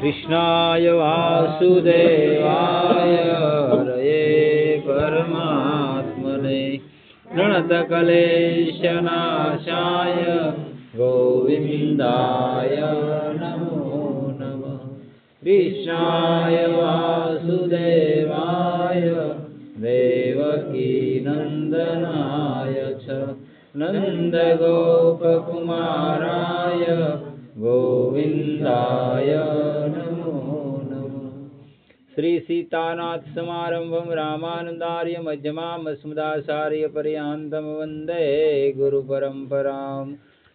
कृष्णाय वासुदेवाय हरये परमात्मने प्रणतक्लेशनाशाय गोविन्दाय नमो नमः। कृष्णाय वासुदेवाय देवकीनन्दनाय च नन्दगोपकुमाराय गोविन्दाय नमो नमः। श्री सीतानाथ समारंभं रामानन्दार्य मध्यमाम् अस्मदाचार्य पर्यन्तं वन्दे गुरुपरम्परां।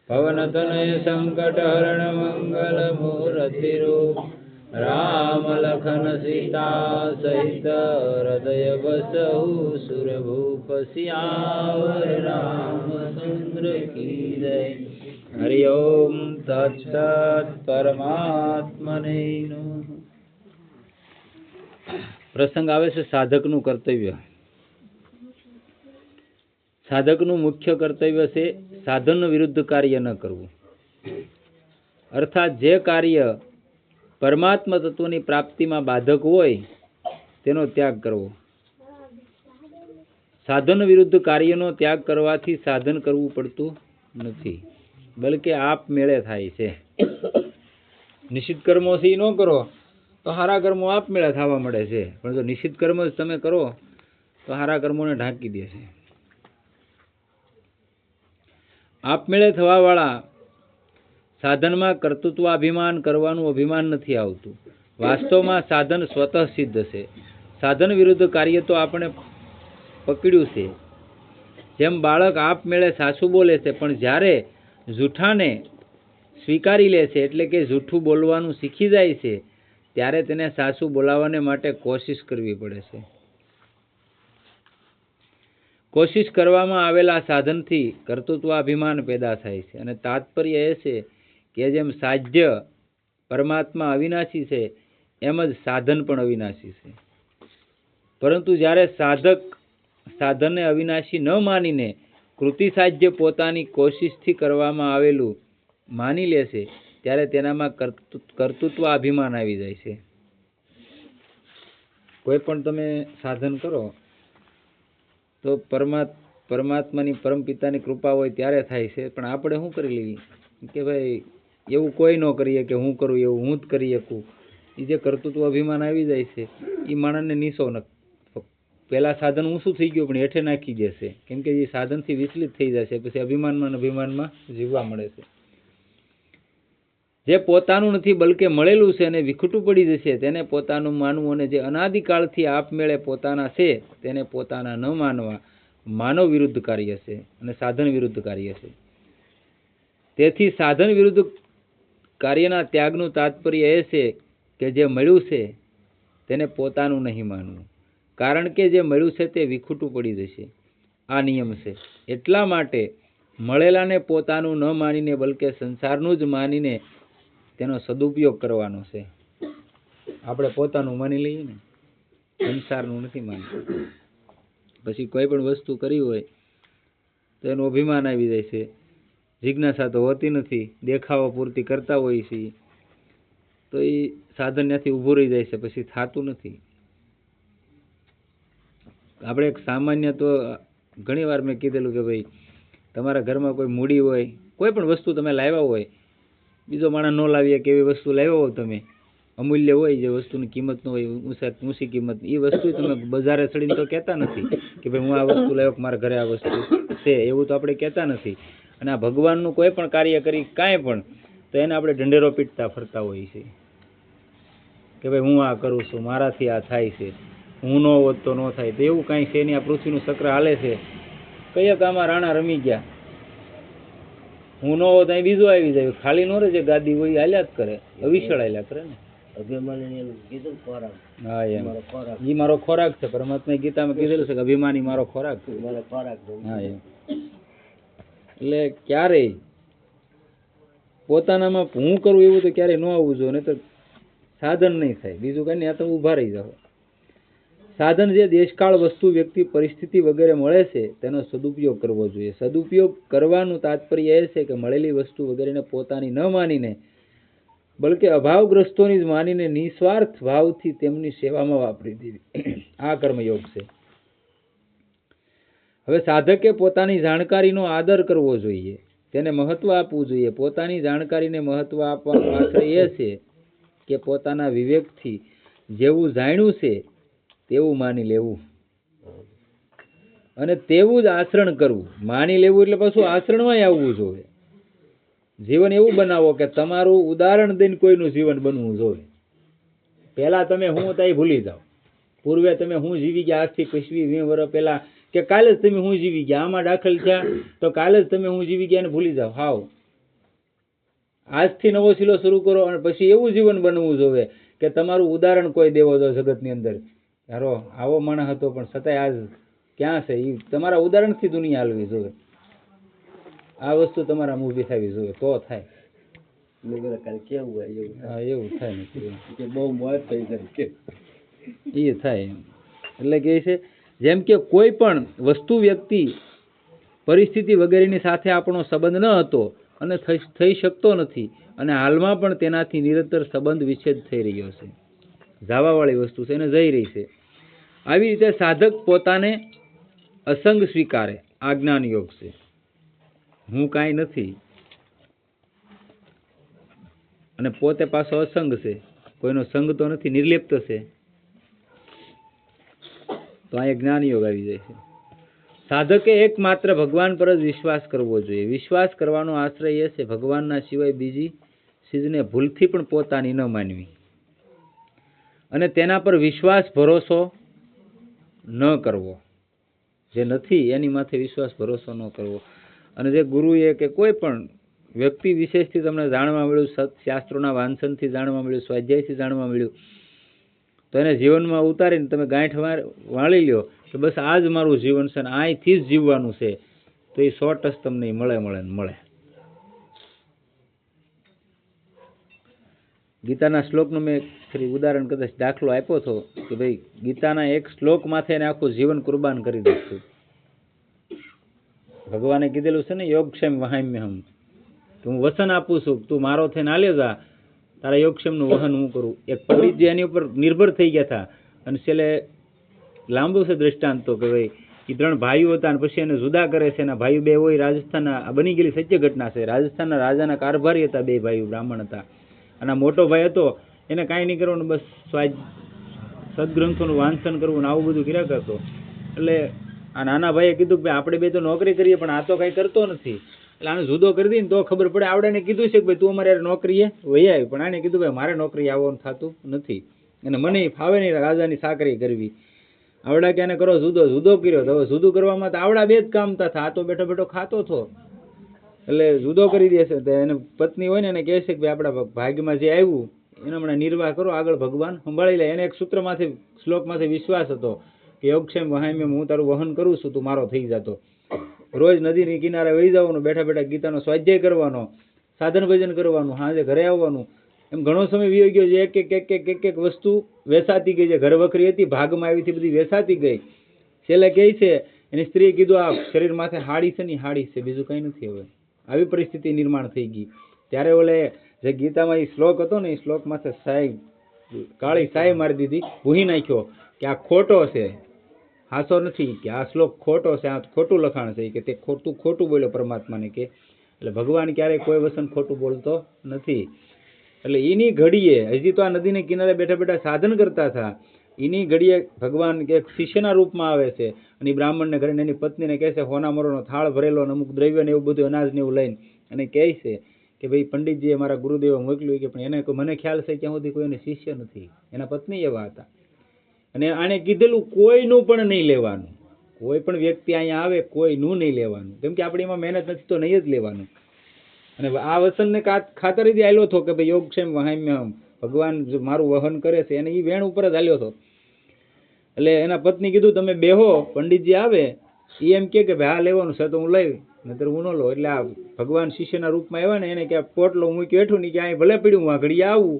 पवनतनय संकटहरण मंगल मूर्तिरूप राम लखन सीता सहित हृदय बसहु सुरभूप सियावर रामचंद्र की जय। हरि ओम तत्सत् परमात्मने नमः। प्रसंग आवे છે સાધકનું કર્તવ્ય। સાધકનું મુખ્ય કર્તવ્ય છે સાધન વિરુદ્ધ કાર્ય ન કરવું, અર્થાત જે કાર્ય પરમાત્મા તત્વની પ્રાપ્તિમાં બાધક હોય તેનો ત્યાગ કરવો। સાધન વિરુદ્ધ કાર્યનો ત્યાગ કરવાથી સાધન કરવું પડતું નથી, બલકે આપમેળે થાય છે। નિષિદ્ધ કર્મોથી ન કરો તો સારા કર્મો આપમેળે થવા મળે છે, પણ જો નિષિદ્ધ કર્મ જ તમે કરો તો સારા કર્મોને ઢાંકી દે છે। આપમેળે થવાવાળા સાધનમાં કર્તૃત્વાભિમાન કરવાનું અભિમાન નથી આવતું। વાસ્તવમાં સાધન સ્વતઃ સિદ્ધ છે। સાધન વિરુદ્ધ કાર્ય તો આપણે પકડ્યું છે। જેમ બાળક આપમેળે સાસુ બોલે છે, પણ જ્યારે જૂઠાને સ્વીકારી લે છે, એટલે કે જૂઠું બોલવાનું શીખી જાય છે, ત્યારે તેને સાસુ બોલાવવાને માટે કોશિશ કરવી પડે છે। કોશિશ કરવામાં આવેલા સાધનથી કર્તૃત્વાભિમાન પેદા થાય છે, અને તાત્પર્ય એ છે કે જેમ સાધ્ય પરમાત્મા અવિનાશી છે, એમ જ સાધન પણ અવિનાશી છે। પરંતુ જ્યારે સાધક સાધનને અવિનાશી ન માનીને કૃતિ સાધ્ય પોતાની કોશિશથી કરવામાં આવેલું માની લે છે, ત્યારે તેનામાં કર્તૃત્વ અભિમાન આવી જાય છે। કોઈ પણ તમે સાધન કરો તો પરમાત્માની પરમપિતાની કૃપા હોય ત્યારે થાય છે, પણ આપણે શું કરી લઈએ કે ભાઈ એવું કોઈ ન કરીએ કે હું કરું એવું હું જ કરી શકું। એ જે કર્તૃત્વ અભિમાન આવી જાય છે એ માણસને નીચો પહેલાં સાધન ઊંચું થઈ ગયું પણ હેઠે નાખી દેશે, કેમ કે એ સાધનથી વિચલિત થઈ જશે, પછી અભિમાનમાં જીવવા મળે છે। જે પોતાનું નથી બલકે મળેલું છે અને વિખૂટું પડી જશે તેને પોતાનું માનવું, અને જે અનાદિકાળથી આપમેળે પોતાના છે તેને પોતાના ન માનવા માનવ વિરુદ્ધ કાર્ય છે અને સાધન વિરુદ્ધ કાર્ય છે। તેથી સાધન વિરુદ્ધ કાર્યના ત્યાગનું તાત્પર્ય એ છે કે જે મળ્યું છે તેને પોતાનું નહીં માનવું, કારણ કે જે મળ્યું છે તે વિખૂટું પડી જશે। આ નિયમ છે, એટલા માટે મળેલાને પોતાનું ન માનીને બલકે સંસારનું જ માનીને તેનો સદુપયોગ કરવાનો છે। આપણે પોતાનું માની લઈએ ને, સંસારનું નથી માનતું। પછી કોઈ પણ વસ્તુ કરી હોય તો એનું અભિમાન આવી જાય છે, જિજ્ઞાસા તો હોતી નથી, દેખાવા પૂરતી કરતા હોય છે, તો એ સાધન ત્યાંથી ઊભું રહી જાય છે, પછી થતું નથી। આપણે એક સામાન્ય તો ઘણી વાર મેં કીધેલું કે ભાઈ તમારા ઘરમાં કોઈ મૂડી હોય, કોઈ પણ વસ્તુ તમે લાવ્યા હોય, બીજો માણસ ન લાવીએ કે એવી વસ્તુ લાવ્યા હો તમે, અમૂલ્ય હોય, જે વસ્તુની કિંમત ન હોય, ઊંચી કિંમત, એ વસ્તુ તમે બજારે ચડીને તો કહેતા નથી કે ભાઈ હું આ વસ્તુ લાવ્યો, મારા ઘરે આ વસ્તુ છે, એવું તો આપણે કહેતા નથી। અને આ ભગવાનનું કોઈ પણ કાર્ય કરી કાંઈ પણ તો એને આપણે ઢંઢેરો પીટતા ફરતા હોઈએ છીએ કે ભાઈ હું આ કરું છું, મારાથી આ થાય છે, હું ન હોત તો ન થાય, તો એવું કાંઈ છે નહીં। આ પૃથ્વીનું ચક્ર હાલે છે, કયા કામમાં રાણા રમી ગયા, હું ન હોત અહીં બીજું આવી જાય, ખાલી ન રહે, જે ગાદી હોય હાલ્યા જ કરે, અવિશળ હાલ્યા કરે ને। હા, એમ એ મારો ખોરાક છે, પરમાત્માએ ગીતામાં કીધેલું છે કે અભિમાની મારો ખોરાક છે। હા, એમ એટલે ક્યારેય પોતાનામાં હું કરું એવું તો ક્યારેય ન આવવું જોઈએ, નહીં તો સાધન નહીં થાય, બીજું કઈ નહીં, આ તો ઊભા રહી જાઓ। સાધન જે દેશકાળ વસ્તુ વ્યક્તિ પરિસ્થિતિ વગેરે મળે છે તેનો સદુપયોગ કરવો જોઈએ। સદુપયોગ કરવાનું તાત્પર્ય એ છે કે મળેલી વસ્તુ વગેરેને પોતાની ન માનીને બલકે અભાવગ્રસ્તોની જ માનીને નિસ્વાર્થ ભાવથી તેમની સેવામાં વાપરી દેવી, આ કર્મયોગ છે. હવે સાધકે પોતાની જાણકારીનો આદર કરવો જોઈએ, તેને મહત્વ આપવું જોઈએ. પોતાની જાણકારીને મહત્વ આપવાનો આશ્રય એ છે કે પોતાના વિવેકથી જેવું જાણ્યું છે તેવું માની લેવું અને તેવું જ આચરણ કરવું. માની લેવું એટલે પાછું આચરણમાં આવવું જોઈએ. જીવન એવું બનાવો કે તમારું ઉદાહરણ દઈને કોઈનું જીવન બનવું જોઈએ. પહેલા તમે હું હતા એ ભૂલી જાઓ. પૂર્વે તમે હું જીવી ગયા, આજથી 25-20 વર્ષ પહેલા કે કાલે જ તમે હું જીવી ગયા, આમાં દાખલ થયા તો કાલે જ તમે હું જીવી ગયા ને ભૂલી જાઓ. હાવ આજથી નવો સિલો શરૂ કરો અને પછી એવું જીવન બનવું જોઈએ કે તમારું ઉદાહરણ કોઈ દેવો જોઈએ જગતની અંદર. યારો આવો માણસ હતો પણ છતાંય આજ ક્યાં છે, એ તમારા ઉદાહરણથી દુનિયા હાલવી જોઈએ. આ વસ્તુ તમારા ઊભી થવી જોઈએ તો થાય. હા એવું થાય ને બહુ મોત થઈ જાય એ થાય. એટલે કે છે જેમ કે કોઈ પણ વસ્તુ, વ્યક્તિ, પરિસ્થિતિ વગેરેની સાથે આપણો સંબંધ ન હતો અને થઈ શકતો નથી અને હાલમાં પણ તેનાથી નિરંતર સંબંધ વિચ્છેદ થઈ રહ્યો છે. જવાવાળી વસ્તુ છે એને જઈ રહી છે. આવી રીતે સાધક પોતાને અસંગ સ્વીકારે, આ જ્ઞાન યોગ છે. હું કાંઈ નથી અને પોતે પાછો અસંગ છે, કોઈનો સંગ તો નથી, નિર્લિપ્ત છે, તો અહીંયા જ્ઞાન યોગ આવી જાય છે. સાધકે એકમાત્ર ભગવાન પર જ વિશ્વાસ કરવો જોઈએ. વિશ્વાસ કરવાનો આશ્રય એ છે ભગવાનના સિવાય બીજી ચીજને ભૂલથી પણ પોતાની ન માનવી અને તેના પર વિશ્વાસ ભરોસો ન કરવો. જે નથી એની માથે વિશ્વાસ ભરોસો ન કરવો. અને જે ગુરુએ કે કોઈ પણ વ્યક્તિ વિશેષથી તમને જાણવા મળ્યું, સત્શાસ્ત્રોના વાંચનથી જાણવા મળ્યું, સ્વાધ્યાયથી જાણવા મળ્યું, તો એને જીવનમાં ઉતારીને તમે ગાંઠ વાળી લ્યો કે બસ આ જ મારું જીવન છે ને અહીંથી જ જીવવાનું છે, તો એ 100% તમને મળે. ગીતાના શ્લોકનું મેં ફરી ઉદાહરણ કદાચ દાખલો આપ્યો હતો કે ભાઈ ગીતાના એક શ્લોક માથે એને આખું જીવન કુરબાન કરી દીધું. ભગવાને કીધેલું છે ને યોગક્ષેમ વહામ્યહમ, કે હું વચન આપું છું તું મારો થઈને આલે જા, તારા યોગક્ષેમનું વહન હું કરું. એક પંડિતજી એની ઉપર નિર્ભર થઈ ગયા હતા અને છેલ્લે લાંબુ છે દ્રષ્ટાંત તો કે ભાઈ એ 3 ભાઈઓ હતા અને પછી એને જુદા કરે છે. એના ભાઈઓ 2 હોય રાજસ્થાનના, આ બની ગયેલી સત્ય ઘટના છે. રાજસ્થાનના રાજાના કારભારી હતા, 2 ભાઈઓ બ્રાહ્મણ હતા. અને મોટો ભાઈ હતો એને કાંઈ નહીં કરવાનું, બસ સદગ્રંથોનું વાંચન કરવું ને આવું બધું કર્યા કરતો. એટલે આ નાના ભાઈએ કીધું કે આપણે 2 તો નોકરી કરીએ પણ આ તો કાંઈ કરતો નથી, એટલે આને જુદો કરી દઈએ ને તો ખબર પડે. આવડાને કીધું છે કે ભાઈ તું અમારે નોકરીએ વહી આવી, પણ આને કીધું ભાઈ મારે નોકરી આવવાનું થતું નથી અને મને ફાવે નહીં રાજાની સાકરી કરવી. આવડા કે એને કરો જુદો કર્યો. તો હવે જુદું કરવામાં તો આવડા 2 જ કામ થતા, આ તો બેઠો બેઠો ખાતો હતો. એટલે જુદો કરી દે છે. એને પત્ની હોય ને એને કહે છે કે ભાઈ આપણા ભાગ્યમાં જે આવ્યું એનો હમણાં નિર્વાહ કરો, આગળ ભગવાન સંભાળી લે. એને એક સૂત્રમાંથી, શ્લોકમાંથી વિશ્વાસ હતો કે યોગક્ષેમ વહામ્યમ, હું તારું વહન કરું છું, તું મારો થઈ જતો. રોજ નદીની કિનારે વહી જવાનું, બેઠા બેઠા ગીતાનો સ્વાધ્યાય કરવાનો, સાધન ભજન કરવાનું, સાંજે ઘરે આવવાનું. એમ ઘણો સમય વીયો ગયો. જે એક વસ્તુ વેસાતી ગઈ, જે ઘર વખરી હતી ભાગમાં આવી હતી બધી વેસાતી ગઈ. છેલ્લે કહે છે એની સ્ત્રીએ કીધું આ શરીર માથે હાડી છે ને હાડી છે, બીજું કંઈ નથી. હવે આવી પરિસ્થિતિ નિર્માણ થઈ ગઈ. ત્યારે ઓલે જે ગીતામાં એ શ્લોક હતો ને એ શ્લોક માથે કાળી સાય મારી દીધી, ભૂહી નાખ્યો કે આ ખોટો છે, હાસો નથી, કે આ શ્લોક ખોટો છે, આ ખોટું લખાણ છે, કે તે ખોટું બોલ્યો પરમાત્માને. કે એટલે ભગવાન ક્યારેય કોઈ વચન ખોટું બોલતો નથી. એટલે એની ઘડીએ હજી તો આ નદીને કિનારે બેઠા બેઠા સાધન કરતા હતા, એની ઘડીએ ભગવાન કે શિષ્યના રૂપમાં આવે છે અને બ્રાહ્મણને ઘરે એની પત્નીને કહે છે, હોના મોરોનો થાળ ભરેલો અમુક દ્રવ્ય ને એવું બધું અનાજ ને એવું લઈને અને કહે છે કે ભાઈ પંડિતજીએ મારા ગુરુદેવે મોકલ્યું, કે પણ એને મને ખ્યાલ છે ક્યાં સુધી કોઈ એને શિષ્ય નથી. એના પત્ની એવા હતા. અને આને કીધેલું કોઈનું પણ નહીં લેવાનું, કોઈ પણ વ્યક્તિ અહીંયા આવે કોઈનું નહીં લેવાનું, કેમ કે આપણે એમાં મહેનત નથી તો નહીં જ લેવાનું. અને આ વચનને ખાતર જ આવેલો હતો કે ભાઈ યોગક્ષેમ વહામ્યહમ, ભગવાન મારું વહન કરે છે, અને એ વેણ ઉપર જ હાલ્યો હતો. એટલે એના પત્ની કીધું તમે બેહો, પંડિતજી આવે એ એમ કે ભાઈ હા લેવાનું છે તો હું લઈ, નહીતર હું ન લો. એટલે આ ભગવાન શિષ્યના રૂપમાં આવ્યા ને એને કે પોટલો મૂક્યો હેઠું નહીં, કે અહીં ભલે પડ્યું હું આ ઘડી આવું.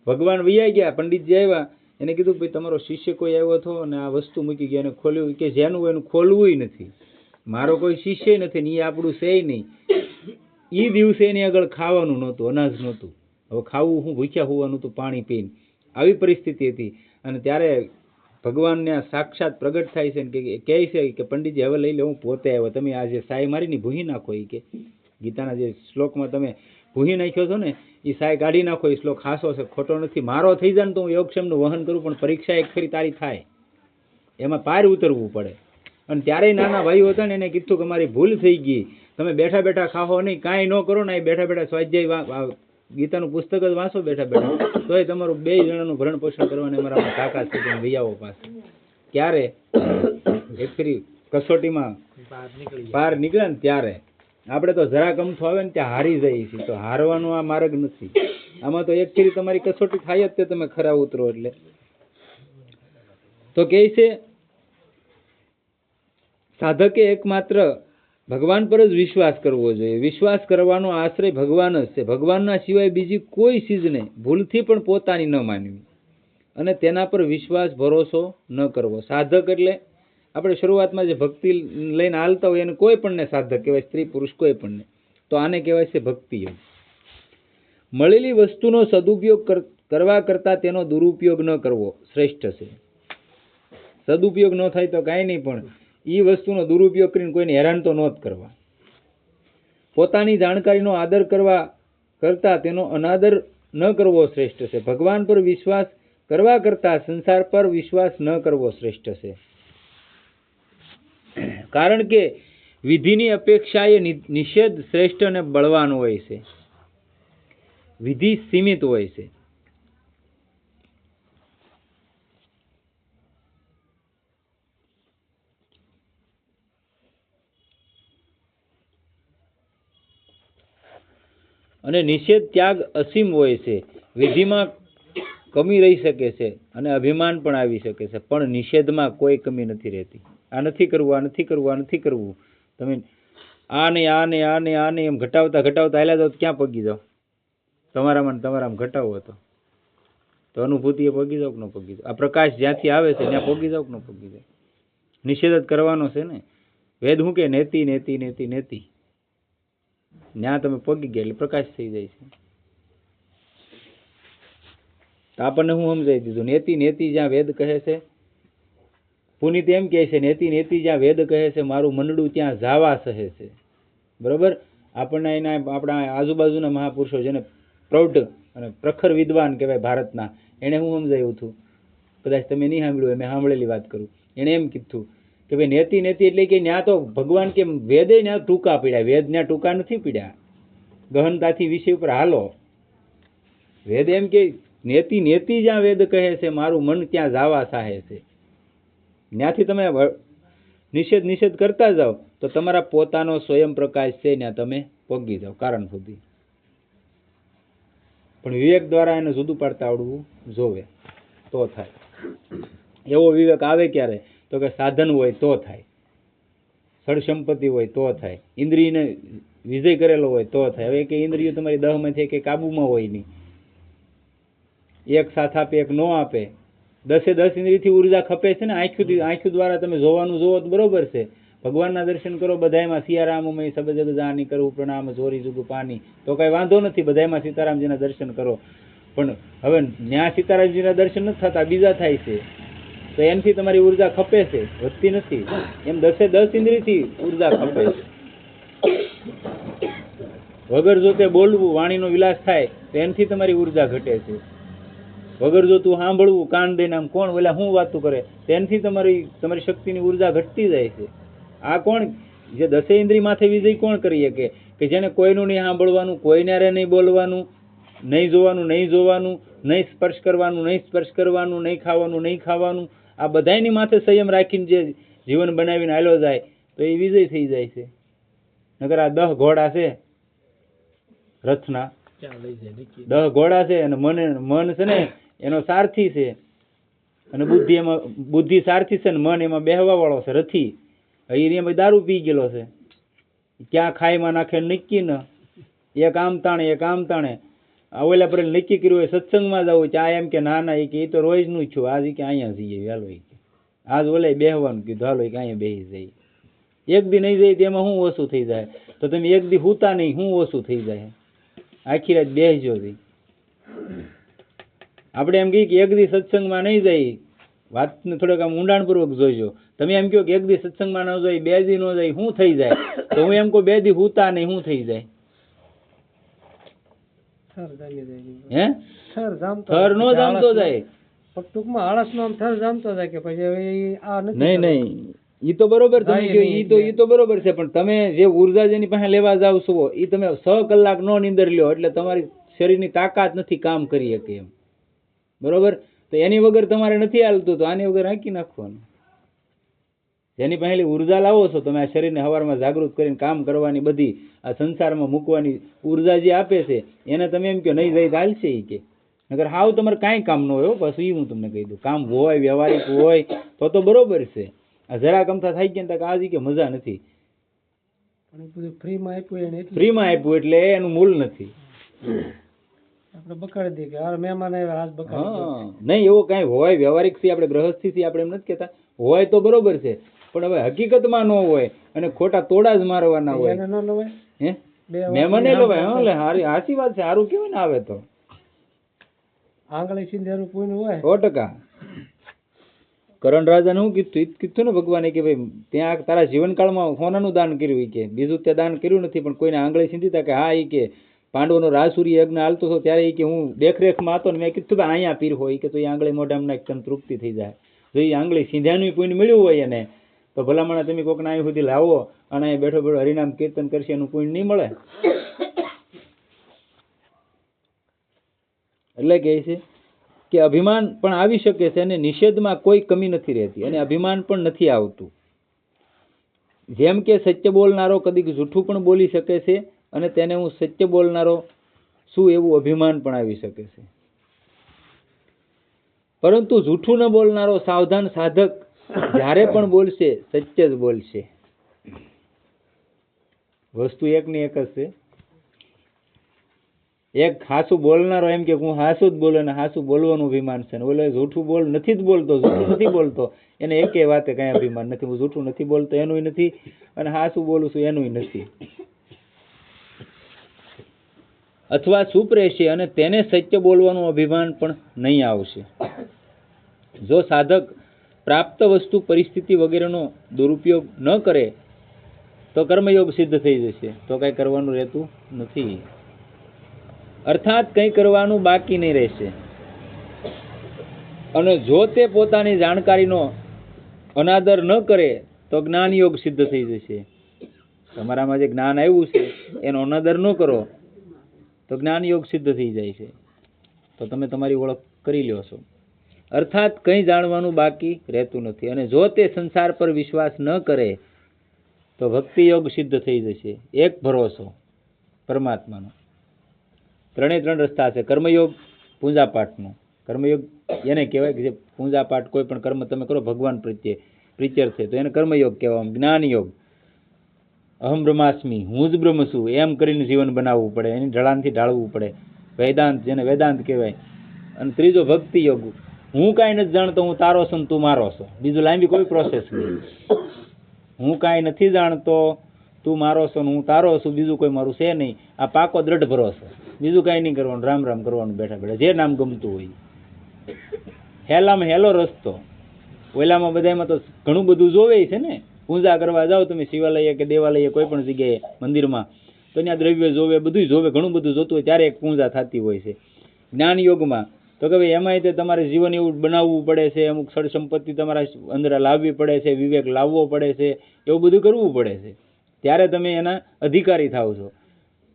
ભગવાન વૈયા ગયા, પંડિતજી આવ્યા, એને કીધું ભાઈ તમારો શિષ્ય કોઈ આવ્યો હતો અને આ વસ્તુ મૂકી ગયા, એને ખોલ્યું, કે જેનું એનું ખોલવું નથી, મારો કોઈ શિષ્ય નથી ને એ આપણું છે નહીં. એ દિવસે એની આગળ ખાવાનું નહોતું, અનાજ નહોતું. હવે ખાવું હું ભૂખ્યા હોવાનું તો પાણી પીને, આવી પરિસ્થિતિ હતી. અને ત્યારે ભગવાનને સાક્ષાત પ્રગટ થાય છે ને કહે છે કે પંડિતજી હવે લઈ લે, હું પોતે આવ્યો, તમે આ જે સાય મારીને ભૂહી નાખો. એ કે ગીતાના જે શ્લોકમાં તમે ભૂહી નાખ્યો છો ને, એ સાય કાઢી નાખો. એ શ્લોક ખાસો છે, ખોટો નથી. મારો થઈ જાય ને તો હું યોગક્ષેમનું વહન કરું, પણ પરીક્ષા એક ફરી તારી થાય, એમાં પાર ઉતરવું પડે. અને ત્યારે નાના ભાઈઓ હતા ને એને કીધું કે મારી ભૂલ થઈ ગઈ, તમે બેઠા બેઠા ખાઓ નહીં, કાંઈ ન કરો ને, એ બેઠા બેઠા સ્વાધ્યાય ગીતાનું પુસ્તક જ વાંચો બેઠા બેઠા, તોય તમારું 2 જણાનું ભરણ પોષણ કરવાની અમારામાં તાકાત છે. તમે વૈયાઓ પાસે ક્યારે એક ફરી કસોટીમાં પાર નીકળે ને ત્યારે આપણે તો જરા ગમતો આવે ને ત્યાં હારી જઈએ છીએ. તો હારવાનો આ માર્ગ નથી. આમાં તો એક ફરી તમારી કસોટી થાય જ તે તમે ખરા ઉતરો. એટલે તો કહે છે સાધકે એકમાત્ર ભગવાન પર જ વિશ્વાસ કરવો જોઈએ. વિશ્વાસ કરવાનો આશ્રય ભગવાન જ છે. ભગવાનના સિવાય બીજી કોઈ ચીજને ભૂલથી પણ પોતાની ન માનવી અને તેના પર વિશ્વાસ ભરોસો ન કરવો. સાધક એટલે આપણે શરૂઆતમાં જે ભક્તિ લઈને હાલતા હોય એને કોઈ પણને સાધક કહેવાય, સ્ત્રી પુરુષ કોઈ પણને. તો આને કહેવાય છે ભક્તિ. મળેલી વસ્તુનો સદુપયોગ કરવા કરતાં તેનો દુરુપયોગ ન કરવો શ્રેષ્ઠ છે. સદુપયોગ ન થાય તો કાંઈ નહીં, પણ એ વસ્તુનો દુરુપયોગ કરીને કોઈને હેરાન તો ન જ કરવા. પોતાની જાણકારીનો આદર કરવા કરતાં તેનો અનાદર ન કરવો શ્રેષ્ઠ છે. ભગવાન પર વિશ્વાસ કરવા કરતાં સંસાર પર વિશ્વાસ ન કરવો શ્રેષ્ઠ છે. કારણ કે વિધિની અપેક્ષાએ નિષેધ શ્રેષ્ઠ અને બળવાન હોય છે. વિધિ સીમિત હોય છે. અને નિષેધ ત્યાગ અસીમ હોય છે. વિધિમાં કમી રહી શકે છે અને અભિમાન પણ આવી શકે છે, પણ નિષેધમાં કોઈ કમી નથી રહેતી. આ નથી કરવું, આ નથી કરવું, આ નથી કરવું. તમે આને આને આને આને એમ ઘટાવતા ઘટાવતા હાલ્યા જાઓ તો ક્યાં પગી જાઓ? તમારામાં ઘટાવો તો અનુભૂતિ એ પગી જાઓ કે ન પગી જાઓ? આ પ્રકાશ જ્યાંથી આવે છે ત્યાં પગી જાઓ કે ન પગી જાઓ? નિષેધ જ કરવાનો છે ને. વેદ શું કે નેતિ નેતિ નેતિ નેતિ, ત્યાં તમે પગી ગયા એટલે પ્રકાશ થઈ જાય છે. તો આપણને હું સમજાવી દીધું. નેતિ નેતિ જ્યાં વેદ કહે છે, પુનિત એમ કહે છે નેતિ નેતિ જ્યાં વેદ કહે છે, મારું મંડળું ત્યાં જાવા સહે છે. બરોબર. આપણને એના આપણા આજુબાજુના મહાપુરુષો જેને પ્રૌઢ અને પ્રખર વિદ્વાન કહેવાય ભારતના, એણે હું સમજાવ્યું હતું, કદાચ તમે નહીં સાંભળ્યું, મેં સાંભળેલી વાત કરું. એણે એમ કીધું કે ભાઈ નેતિ નેતિ એટલે કે ત્યાં તો ભગવાન કે વેદે ત્યાં ટૂંકા પીડ્યા, વેદ ત્યાં ટૂંકા નથી પીડ્યા. ગહનતાથી વિષય ઉપર હાલો. વેદ એમ કે નેતિ નેતિ જ્યાં વેદ કહે છે, મારું મન ત્યાં જાવા સાહે છે. ત્યાંથી તમે નિષેધ કરતા જાઓ તો તમારા પોતાનો સ્વયં પ્રકાશ છે ત્યાં તમે પગી જાઓ કારણ સુધી. પણ વિવેક દ્વારા એને જુદું પાડતા આવડવું જોવે તો થાય. એવો વિવેક આવે ક્યારે? તો કે સાધન હોય તો થાય, સડ સંપત્તિ હોય તો થાય, ઇન્દ્રિયને વિજય કરેલો હોય તો થાય. હવે કે ઇન્દ્રિયો તમારી 10 માંથી કે કાબુમાં હોય નહીં, એક સાથ આપે એક ન આપે. 10 ઇન્દ્રિયથી ઉર્જા ખપે છે ને. આંખો દ્વારા તમે જોવાનું જોવો તો બરોબર છે, ભગવાનના દર્શન કરો બધાયમાં સિયારામમય સબ જગ જાની કરવું પ્રણામ ચોરી જુગુ પાની, તો કઈ વાંધો નથી, બધાયમાં સીતારામજીના દર્શન કરો. પણ હવે ન્યા સીતારામજીના દર્શન નથી થતા, બીજા થાય છે, તો એનાથી તમારી ઉર્જા ખપે છે, વધતી નથી. એમ 10 ઇન્દ્રિયથી ઉર્જા ખપે છે. વગર જો તે બોલવું, વાણીનો વિલાસ થાય તો એનાથી તમારી ઉર્જા ઘટે છે. વગર જો તું સાંભળવું, કાન દઈને આમ કોણ ઓલા શું વાતું કરે, તેનાથી તમારી શક્તિની ઉર્જા ઘટતી જાય છે. આ કોણ જે 10 ઇન્દ્રિય માથે વિજય કોણ કરી શકે? કે જેને કોઈનું નહીં સાંભળવાનું, કોઈને નહીં બોલવાનું, નહીં જોવાનું, નહીં સ્પર્શ કરવાનું, નહીં ખાવાનું, આ બધાની માથે સંયમ રાખીને જે જીવન બનાવીને હાલ્યો જાય તો એ વિજય થઈ જાય છે. નકર આ 10 ઘોડા છે રથના, 10 ઘોડા છે અને મન છે ને એનો સારથી છે, અને બુદ્ધિ સારથી છે ને મન એમાં બેહવા વાળો છે રથી. એમાં દારૂ પી ગયેલો છે, ક્યાં ખાઈમાં નાખે નક્કી ન, એક આમ તાણે ઓલા પર નક્કી કર્યું હોય સત્સંગમાં જવું, ચા એમ કે ના એ કે એ તો રોજનું જ છું, આજ કે અહીંયા જઈએ હાલો, આજ ઓલે બેહવાનું કીધું હાલો કે અહીંયા બેસી જાય. એક દી નહીં જાય તેમાં શું ઓછું થઈ જાય? તો તમે એક દી હુતા નહીં, શું ઓછું થઈ જાય? આખી રાત બેસજો. આપણે એમ કહીએ કે એક દી સત્સંગમાં નહીં જાય, વાતને થોડોક આમ ઊંડાણપૂર્વક જોઈજો. તમે એમ કહો કે એક દી સત્સંગમાં ન જાય, 2 દી ન જાય, શું થઈ જાય? તો હું એમ કહું 2 દી હુતા નહીં, શું થઈ જાય? હે થર નો જામતો જાય, ટૂંકમાં આળસ નો થર જામતો જાય કે પછી આ નહીં નહીં, ઈ તો બરોબર તમે કહ્યું, ઈ તો બરોબર છે. પણ તમે જે ઉર્જા જેની પાસે લેવા જાવ છો, ઈ તમે 6 કલાક નો નીંદર લ્યો એટલે તમારી શરીરની તાકાત નથી કામ કરી શકે એમ, બરોબર? તો એની વગર તમારે નથી હાલતું, તો આની વગર હાંકી નાખવાનું. જેની પહેલી ઉર્જા લાવો છો તમે, આ શરીરને સવારમાં જાગૃત કરીને કામ કરવાની, બધી આ સંસારમાં મૂકવાની ઉર્જા જે આપે છે, એને તમે એમ કહો નહીં જાય ચાલશે ઈ કે, નકર હાવ તમારે કાંઈ કામ ન હોય. બસ ઈ હું તમને કહી દઉં, કામ હોય વ્યવહારિક હોય તો બરોબર છે. આ જરા કમથા થઈ ગયા ને આજી કે મજા નથી, ફ્રીમાં આપ્યું એટલે એનું મૂળ નથી. આપણે બકાડી દઈએ કે આ મહેમાન આવ્યા આજ બકાડી નહીં, એવું કાંઈ હોય વ્યવહારિક થી આપણે ગૃહસ્થી થી આપણે એમ નથી કહેતા, હોય તો બરોબર છે. પણ હવે હકીકતમાં ન હોય અને ખોટા તોડા જ મારવાના હોય, હે મહેમાને લવાય. હા, હારી સાચી વાત છે, સારું કેવાય ને. આવે તો આંગળી સિંધેરું પૂર્ણ હોય 100%. કરણ રાજાને શું કીધું ને ભગવાને કે ભાઈ ત્યાં તારા જીવનકાળમાં સોનાનું દાન કર્યું, કે બીજું ત્યાં દાન કર્યું નથી, પણ કોઈને આંગળી સીંધીતા કે હા, કે પાંડવોનો રાસુરી યજ્ઞ હાલતો હતો ત્યારે કે હું દેખરેખમાં હતો ને મેં કીધું ભાઈ અહીંયા પીર હોય કે તો એ આંગળી મોઢામાં નાખી તૃપ્તિ થઈ જાય. જો એ આંગળી સીંધ્યાનું પુણ્ય મળ્યું હોય એને, તો ભલામણ તમે કોઈકના અહીં સુધી લાવો અને અહીં બેઠો બેઠો હરિનામ કીર્તન કરશે, એનું પુણ્ય નહીં મળે. એટલે કહે છે કે અભિમાન પણ આવી શકે છે અને નિષેધમાં કોઈ કમી નથી રહેતી, અને અભિમાન પણ નથી આવતું. જેમ કે સત્ય બોલનારો કદીક જૂઠું પણ બોલી શકે છે, અને તેને હું સત્ય બોલનારો શું એવું અભિમાન પણ આવી શકે છે. પરંતુ જૂઠું ન બોલનારો સાવધાન સાધક જ્યારે પણ બોલશે સત્ય જ બોલશે. વસ્તુ એકની એક જ છે. એક હાસું બોલનારો એમ કે હું હાસું જ બોલે ને હાસું બોલવાનું અભિમાન છે, ને ઓલો જૂઠું નથી જ બોલતો, જૂઠું નથી બોલતો, એને એકે વાતે કઈ અભિમાન નથી. હું જૂઠું નથી બોલતો એનું નથી, અને હાસું બોલું છું એનું નથી. અથવા ચૂપ રહેશે અને તેને સત્ય બોલવાનું અભિમાન પણ નહીં આવશે. જો સાધક પ્રાપ્ત વસ્તુ પરિસ્થિતિ વગેરેનો દુરુપયોગ ન કરે તો કર્મયોગ સિદ્ધ થઈ જશે, તો કંઈ કરવાનું રહેતું નથી. અર્થાત કંઈ કરવાનું બાકી નહીં રહેશે. અને જો તે પોતાની જાણકારીનો અનાદર ન કરે તો જ્ઞાન યોગ સિદ્ધ થઈ જશે. તમારામાં જે જ્ઞાન આવ્યું છે એનો અનાદર ન કરો તો જ્ઞાન યોગ સિદ્ધ થઈ જાય છે, તો તમે તમારી ઓળખ કરી લ્યો છો. અર્થાત કંઈ જાણવાનું બાકી રહેતું નથી. અને જો તે સંસાર પર વિશ્વાસ ન કરે તો ભક્તિ યોગ સિદ્ધ થઈ જશે. એક ભરોસો પરમાત્માનો. 3 રસ્તા છે. કર્મયોગ પૂજાપાઠનો. કર્મયોગ એને કહેવાય કે જે પૂજાપાઠ કોઈ પણ કર્મ તમે કરો ભગવાન પ્રત્યે પ્રિચર છે તો એને કર્મયોગ કહેવામાં. જ્ઞાન યોગ, અહમ બ્રહ્માસ્મિ, હું જ બ્રહ્મ છું એમ કરીને જીવન બનાવવું પડે, એની ઢળાનથી ઢાળવું પડે. વેદાંત, જેને વેદાંત કહેવાય. અને ત્રીજો ભક્તિ યોગ, હું કાંઈ નથી જાણતો, હું તારો છું તું મારો છો. બીજું લાંબી કોઈ પ્રોસેસ નહીં. હું કાંઈ નથી જાણતો, તું મારો છો ને હું તારો છું, બીજું કોઈ મારું છે નહીં. આ પાકો દ્રઢ ભરોસો. બીજું કાંઈ નહીં કરવાનું, રામ રામ કરવાનું બેઠા બેઠા, જે નામ ગમતું હોય. હેલામાં હેલો રસ્તો. ઓલામાં બધામાં તો ઘણું બધું જોવે છે ને. પૂજા કરવા જાઓ તમે શિવાલય કે દેવાલય કોઈ પણ જગ્યાએ મંદિરમાં, તો ત્યાં દ્રવ્ય જોવે, બધું જોવે, ઘણું બધું જોતું હોય ત્યારે એક પૂજા થતી હોય છે. જ્ઞાન યોગમાં તો કે ભાઈ એમાંય તે તમારે જીવન એવું બનાવવું પડે છે, અમુક સડ સંપત્તિ તમારા અંદર લાવવી પડે છે, વિવેક લાવવો પડે છે, એવું બધું કરવું પડે છે, ત્યારે તમે એના અધિકારી થાવ છો.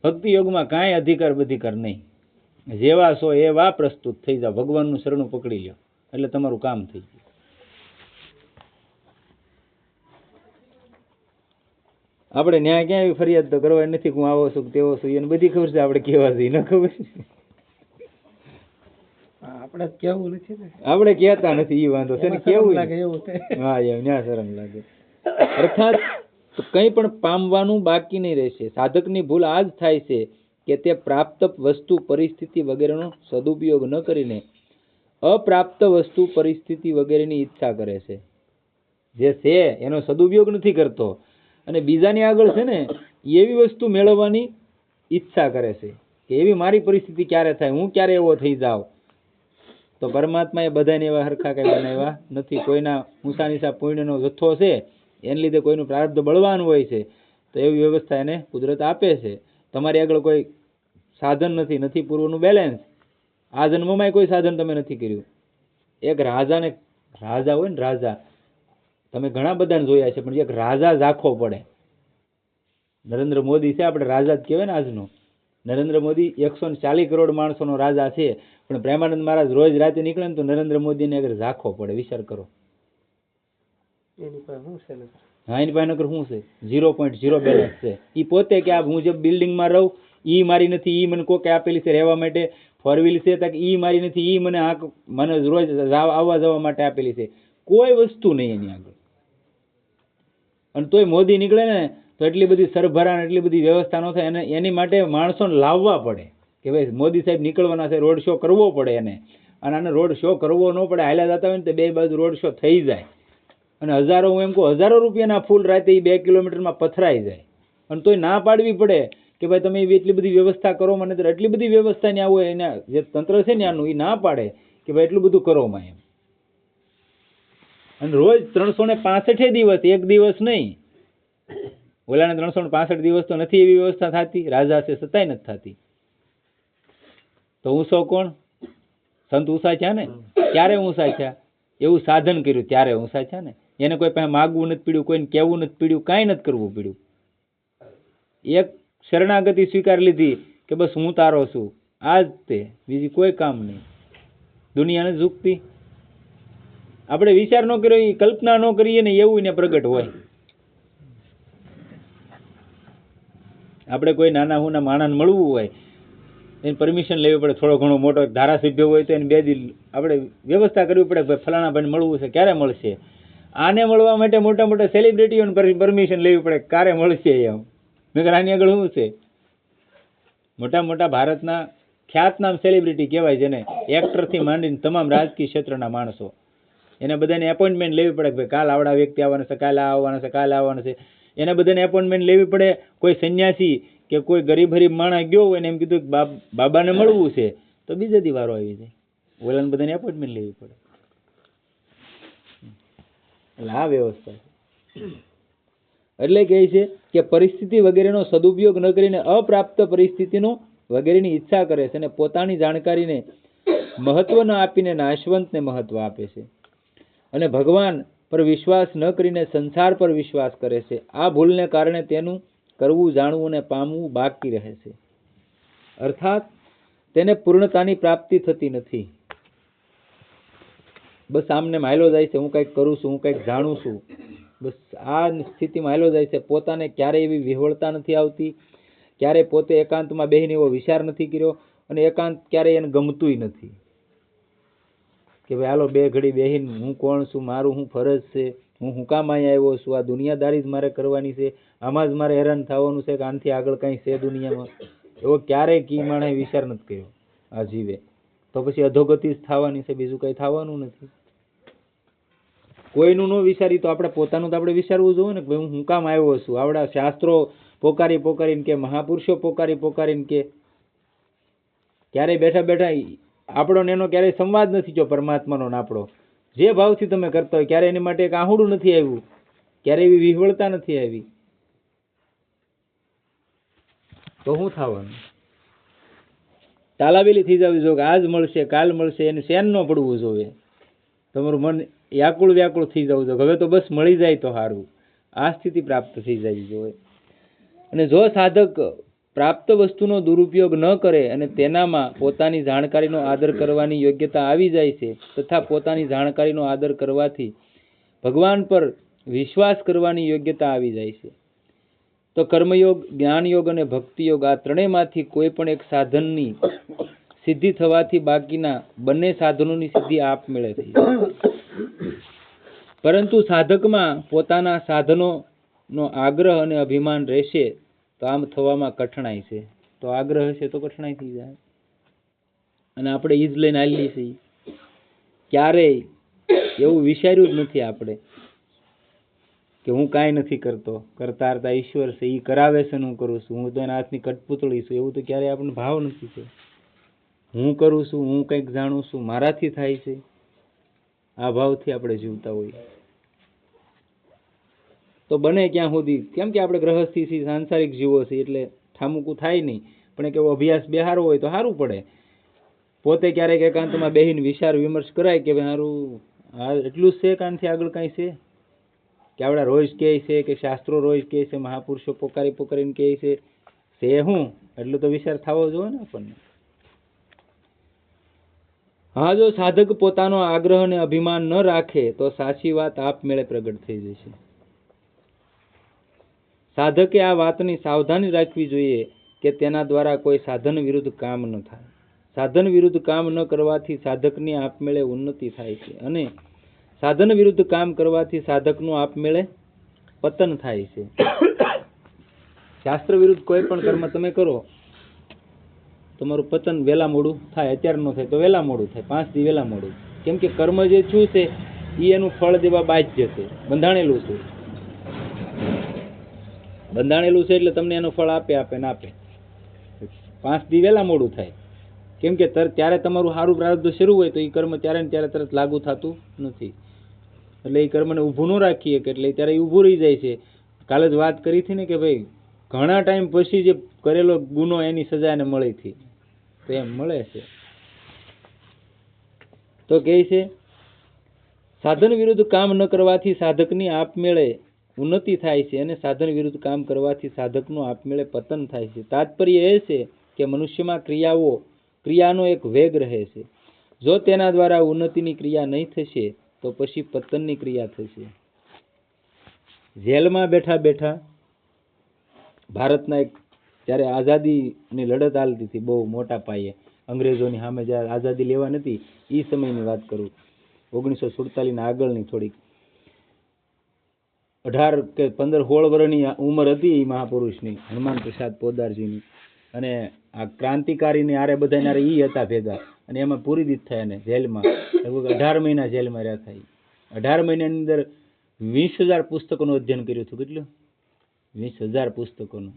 ભક્તિ યોગમાં કાંઈ અધિકાર નહીં. જેવા છો એવા પ્રસ્તુત થઈ જાઓ, ભગવાનનું શરણું પકડી લો એટલે તમારું કામ થઈ ગયું. આપણે ન્યાય ક્યાં એવી ફરિયાદ તો કરવા નથી હું આવો છું તેવો છું, એને બધી ખબર છે, આપણે કેવા છે ન ખબર. આપણે કેવું નથી ને, આપણે કહેતા નથી, એ વાંધો છે ને, કેવું લાગે એવું છે. હા, એમ ન્યા શરમ લાગે. અર્થાત કંઈ પણ પામવાનું બાકી નહીં રહેશે. સાધકની ભૂલ આ જ થાય છે કે તે પ્રાપ્ત વસ્તુ પરિસ્થિતિ વગેરેનો સદુપયોગ ન કરીને અપ્રાપ્ત વસ્તુ પરિસ્થિતિ વગેરેની ઈચ્છા કરે છે. જે છે એનો સદુપયોગ નથી કરતો અને બીજાની આગળ છે ને એવી વસ્તુ મેળવવાની ઈચ્છા કરે છે. કે એવી મારી પરિસ્થિતિ ક્યારે થાય, હું ક્યારે એવો થઈ જાઉં. તો પરમાત્માએ બધાને એવા હરખા કંઈ બનાવ્યા નથી. કોઈના ઊંચા નીચા પુણ્યનો જથ્થો છે, એને લીધે કોઈનું પ્રારબ્ધ બળવાન હોય છે, તો એવી વ્યવસ્થા એને કુદરત આપે છે. તમારી આગળ કોઈ સાધન નથી, નથી પૂર્વનું બેલેન્સ. આ જન્મમાં કોઈ સાધન તમે નથી કર્યું. એક રાજાને, રાજા હોય ને રાજા, તમે ઘણા બધાને જોયા છે, પણ એક રાજા ઝાખો પડે. નરેન્દ્ર મોદી છે, આપણે રાજા જ કહેવાય ને આજનો. નરેન્દ્ર મોદી 140 કરોડ માણસોનો રાજા છે, પણ પ્રેમાનંદ મહારાજ રોજ રાતે નીકળે ને તો નરેન્દ્ર મોદીને અગર ઝાખો પડે. વિચાર કરો. એની પાસે શું છે ને? હા, એની પાસે નકર શું છે? 0.0 બેલેન્સ છે. એ પોતે કે આ હું જે બિલ્ડિંગમાં રહું એ મારી નથી, એ મને કોકે આપેલી છે રહેવા માટે. 4 વ્હીલ છે તો એ મારી નથી, એ મને રોજ આવવા જવા માટે આપેલી છે. કોઈ વસ્તુ નહીં એની આગળ. અને તોય મોદી નીકળે ને તો એટલી બધી સરભરા, એટલી બધી વ્યવસ્થા ન થાય. અને એની માટે માણસોને લાવવા પડે કે ભાઈ મોદી સાહેબ નીકળવાના છે, રોડ શો કરવો પડે એને. અને આને રોડ શો કરવો ન પડે, હાલ્યા જતા હોય ને તો બે બાજુ રોડ શો થઈ જાય. અને હજારો, હું એમ કહું, હજારો રૂપિયાના ફૂલ રાતે 2 કિલોમીટરમાં પથરાઈ જાય. અને તોય ના પાડવી પડે કે ભાઈ તમે એટલી બધી વ્યવસ્થા કરો. મને તો એટલી બધી વ્યવસ્થા ને આવું એના જે તંત્ર છે ને આનું, એ ના પાડે કે ભાઈ એટલું બધું કરો માં એમ. અને રોજ 365 દિવસ, એક દિવસ નહીં. ઓલાને 365 દિવસ તો નથી એવી વ્યવસ્થા થતી. રાજા છે છતાંય નથી થતી. તો ઊંચો કોણ? સંત ઊંચા થયા ને. ક્યારે ઊંચા થયા? એવું સાધન કર્યું ત્યારે ઊંચા થયા ને. એને કોઈ પાસે માગવું નથી પડ્યું, કોઈને કહેવું નથી પડ્યું, કાંઈ નથી કરવું પડ્યું. એક શરણાગતિ સ્વીકારી લીધી કે બસ હું તારો છું, આ જ તે, બીજી કોઈ કામ નહીં. દુનિયાને ઝૂકતી. આપણે વિચાર ન કર્યો, કલ્પના ન કરીએ ને એવું ને પ્રગટ હોય. આપણે કોઈ નાના હુના માણસને મળવું હોય, એની પરમિશન લેવી પડે. થોડો ઘણો મોટો ધારાસભ્ય હોય તો એને 2 દી આપણે વ્યવસ્થા કરવી પડે. ભાઈ ફલાણા ભાઈને મળવું છે, ક્યારે મળશે? આને મળવા માટે મોટા મોટા સેલિબ્રિટીઓને પરમિશન લેવી પડે, ક્યારે મળશે એમ. નકર આની આગળ શું છે? મોટા મોટા ભારતના ખ્યાતનામ સેલિબ્રિટી કહેવાય, જેને એક્ટરથી માંડીને તમામ રાજકીય ક્ષેત્રના માણસો, એને બધાને એપોઇન્ટમેન્ટ લેવી પડે કે ભાઈ કાલ આવડા વ્યક્તિ આવવાના છે, કાલે આવવાના છે, કાલે આવવાના છે. એને બધાને એપોઇન્ટમેન્ટ લેવી પડે. કોઈ સંન્યાસી કે કોઈ ગરીબ માણસ ગયો હોય ને એમ કીધું કે બાબાને મળવું છે, તો બીજે દી વારો આવી જાય. ઓલાને બધાને એપોઇન્ટમેન્ટ લેવી પડે. એટલે આ વ્યવસ્થા છે. એટલે કહે છે કે પરિસ્થિતિ વગેરેનો સદુપયોગ ન કરીને અપ્રાપ્ત પરિસ્થિતિનો વગેરેની ઈચ્છા કરે છે અને પોતાની જાણકારીને મહત્વ ન આપીને નાશવંતને મહત્વ આપે છે અને ભગવાન પર વિશ્વાસ ન કરીને સંસાર પર વિશ્વાસ કરે છે. આ ભૂલને કારણે તેનું કરવું, જાણવું અને પામવું બાકી રહે છે. અર્થાત તેને પૂર્ણતાની પ્રાપ્તિ થતી નથી. બસ આમને માયલો જાય છે, હું કંઈક કરું છું, હું કંઈક જાણું છું, બસ આ સ્થિતિમાં હાલ્યો જાય છે. પોતાને ક્યારેય એવી વિહવળતા નથી આવતી, ક્યારેય પોતે એકાંતમાં બેહીને એવો વિચાર નથી કર્યો, અને એકાંત ક્યારેય એને ગમતુંય નથી કે ભાઈ હાલો 2 ઘડી બેહીને હું કોણ છું, મારું શું ફરજ છે, હું કામ અહીંયા આવ્યો છું, આ દુનિયાદારી જ મારે કરવાની છે, આમાં જ મારે હેરાન થવાનું છે કે આનાથી આગળ કંઈ છે દુનિયામાં, એવો ક્યારેય કી માણસે વિચાર નથી કર્યો આ જીવે. તો પછી અધોગતિ જ થવાની છે, બીજું કંઈ થવાનું નથી. કોઈનું ન વિચારી તો આપણે પોતાનું તો આપણે વિચારવું જોઈએ ને કે ભાઈ હું કામ આવ્યો છું. આવડા શાસ્ત્રો પોકારીને કે, મહાપુરુષો પોકારીને કે, ક્યારેય બેઠા બેઠા આપણો ને એનો ક્યારેય સંવાદ નથી જો પરમાત્માનો ને આપણો. જે ભાવથી તમે કરતા હોય, ક્યારે એની માટે એક આહુડું નથી આવ્યું, ક્યારે એવી વિહવળતા નથી આવી, તો શું થવાનું? તાલાવેલી થઈ જવી જોઈએ કે આજ મળશે, કાલ મળશે, એને શેન ન પડવું જોઈએ. તમારું મન વ્યાકુળ થઈ જવું જોઈએ. હવે તો બસ મળી જાય તો સારું. આ સ્થિતિ પ્રાપ્ત થઈ જવી જોઈએ. અને જો સાધક પ્રાપ્ત વસ્તુનો દુરુપયોગ ન કરે અને તેનામાં પોતાની જાણકારીનો આદર કરવાની યોગ્યતા આવી જાય છે, તથા પોતાની જાણકારીનો આદર કરવાથી ભગવાન પર વિશ્વાસ કરવાની યોગ્યતા આવી જાય છે, તો કર્મયોગ, જ્ઞાનયોગ અને ભક્તિયોગ આ ત્રણેયમાંથી કોઈ પણ એક સાધનની સિદ્ધિ થવાથી બાકીના બંને સાધનોની સિદ્ધિ આપમેળે થઈ. પરંતુ સાધકમાં પોતાના સાધનોનો આગ્રહ અને અભિમાન રહેશે તો આમ થવામાં કઠણાઈ છે. તો આગ્રહ હશે તો કઠણાઈ થઈ જાય. અને આપણે ઈ જ લઈને હાલીએ છીએ. ક્યારેય એવું વિચાર્યું જ નથી આપણે કે હું કાંઈ નથી કરતો, કરતા હરતા ઈશ્વર છે, એ કરાવે છે ને હું કરું છું, હું તો એના હાથની કઠપૂતળી છું, એવું તો ક્યારેય આપણને ભાવ નથી થયો. હું કરું છું, હું કંઈક જાણું છું, મારાથી થાય છે, આ ભાવથી આપણે જીવતા હોઈએ તો બને ક્યાં સુધી, કેમ કે આપણે ગ્રહસ્થી છીએ, સાંસારિક જીવો છીએ, એટલે ઠામુકું થાય નહીં, પણ એક એવો અભ્યાસ બેહારો હોય તો સારું પડે. પોતે ક્યારેક એકાંતમાં બેહીને વિચાર વિમર્શ કરાય કે ભાઈ સારું આ એટલું જ છે, કાનથી આગળ કાંઈ છે કે આપણા રોજ કહે છે કે શાસ્ત્રો રોજ કહે છે, મહાપુરુષો પોકારી પોકારીને કહે છે હું એટલું તો વિચાર થવો જોઈએ ને આપણને. હા, જો સાધક પોતાનો આગ્રહ અને અભિમાન ન રાખે તો સાચી વાત આપમેળે પ્રગટ થઈ જશે. સાધકે આ વાતની સાવધાની રાખવી જોઈએ કે તેના દ્વારા કોઈ સાધન વિરુદ્ધ કામ ન થાય. સાધન વિરુદ્ધ કામ ન કરવાથી સાધકની આપમેળે ઉન્નતિ થાય છે, અને સાધન વિરુદ્ધ કામ કરવાથી સાધકનું આપમેળે પતન થાય છે. શાસ્ત્ર વિરુદ્ધ કોઈ પણ કર્મ તમે કરો, તમારું પતન વહેલા મોડું થાય. અત્યારે ન થાય તો વહેલા મોડું થાય, 5 દી વહેલા મોડું. કેમ કે કર્મ જે છું છે એ એનું ફળ દેવા બાધ્ય છે, બંધાણેલું છે. બંધાણેલું છે એટલે તમને એનું ફળ આપે ને આપે. 5 દી વહેલા મોડું થાય, કેમ કે ત્યારે તમારું સારું પ્રારબ્ધ શરૂ હોય તો એ કર્મ ત્યારે ને ત્યારે તરત લાગુ થતું નથી. એટલે એ કર્મને ઊભું ન રાખીએ કે એટલે ત્યારે ઊભું રહી જાય છે. કાલે જ વાત કરી હતી ને કે ભાઈ ઘણા ટાઈમ પછી જે કરેલો ગુનો એની સજા એને મળી હતી, તો એમ મળે છે. તો કહે છે સાધન વિરુદ્ધ કામ ન કરવાથી સાધકની આપમેળે ઉન્નતિ થાય છે, અને સાધન વિરુદ્ધ કામ કરવાથી સાધકનું આપમેળે પતન થાય છે. તાત્પર્ય એ છે કે મનુષ્યમાં ક્રિયાનો એક વેગ રહે છે. જો તેના દ્વારા ઉન્નતિની ક્રિયા નહીં થશે તો પછી પતનની ક્રિયા થશે. જેલમાં બેઠા બેઠા ભારતના એક જ્યારે આઝાદીની લડત હાલતી હતી બહુ મોટા પાયે, અંગ્રેજોની સામે જ્યારે આઝાદી લેવા નથી એ સમયની વાત કરું, 1947 આગળની થોડીક, 18 કે 15 16 વર્ષની ઉંમર હતી એ મહાપુરુષની, હનુમાન પ્રસાદ પોદારજીની. અને આ ક્રાંતિકારીની આરે બધાને આરે ઈ હતા ભેગા, અને એમાં પૂરી દીધ થાય એને જેલમાં, લગભગ 18 મહિના જેલમાં રહ્યા થાય. 18 મહિનાની અંદર 20,000 પુસ્તકોનું અધ્યયન કર્યું હતું. કેટલું? 20,000 પુસ્તકોનું.